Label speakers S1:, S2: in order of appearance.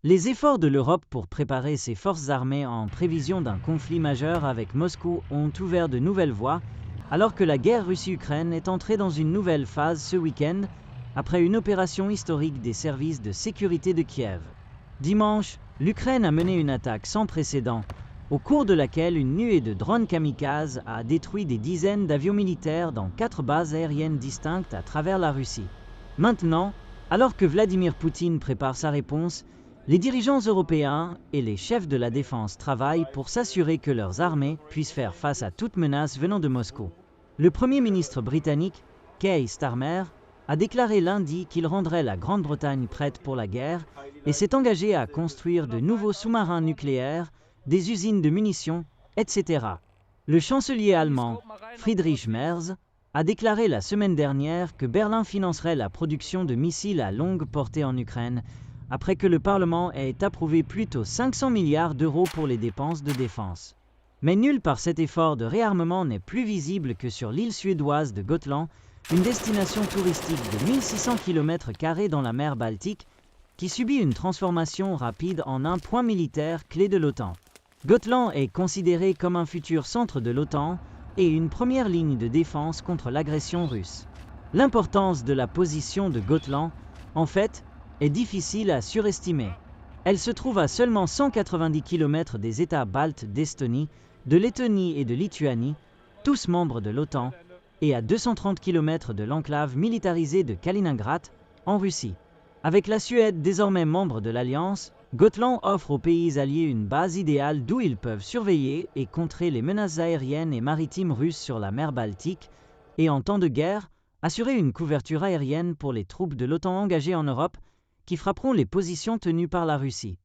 S1: Les efforts de l'Europe pour préparer ses forces armées en prévision d'un conflit majeur avec Moscou ont ouvert de nouvelles voies, alors que la guerre Russie-Ukraine est entrée dans une nouvelle phase ce week-end, après une opération historique des services de sécurité de Kiev. Dimanche, l'Ukraine a mené une attaque sans précédent, au cours de laquelle une nuée de drones kamikazes a détruit des dizaines d'avions militaires dans 4 bases aériennes distinctes à travers la Russie. Maintenant, alors que Vladimir Poutine prépare sa réponse, les dirigeants européens et les chefs de la défense travaillent pour s'assurer que leurs armées puissent faire face à toute menace venant de Moscou. Le Premier ministre britannique, Keir Starmer, a déclaré lundi qu'il rendrait la Grande-Bretagne prête pour la guerre et s'est engagé à construire de nouveaux sous-marins nucléaires, des usines de munitions, etc. Le chancelier allemand, Friedrich Merz, a déclaré la semaine dernière que Berlin financerait la production de missiles à longue portée en Ukraine, après que le Parlement ait approuvé plus tôt 500 milliards d'euros pour les dépenses de défense. Mais nulle part cet effort de réarmement n'est plus visible que sur l'île suédoise de Gotland, une destination touristique de 1600 km² dans la mer Baltique, qui subit une transformation rapide en un point militaire clé de l'OTAN. Gotland est considéré comme un futur centre de l'OTAN et une première ligne de défense contre l'agression russe. L'importance de la position de Gotland, en fait, est difficile à surestimer. Elle se trouve à seulement 190 km des États baltes d'Estonie, de Lettonie et de Lituanie, tous membres de l'OTAN, et à 230 km de l'enclave militarisée de Kaliningrad, en Russie. Avec la Suède désormais membre de l'Alliance, Gotland offre aux pays alliés une base idéale d'où ils peuvent surveiller et contrer les menaces aériennes et maritimes russes sur la mer Baltique, et en temps de guerre, assurer une couverture aérienne pour les troupes de l'OTAN engagées en Europe, qui frapperont les positions tenues par la Russie.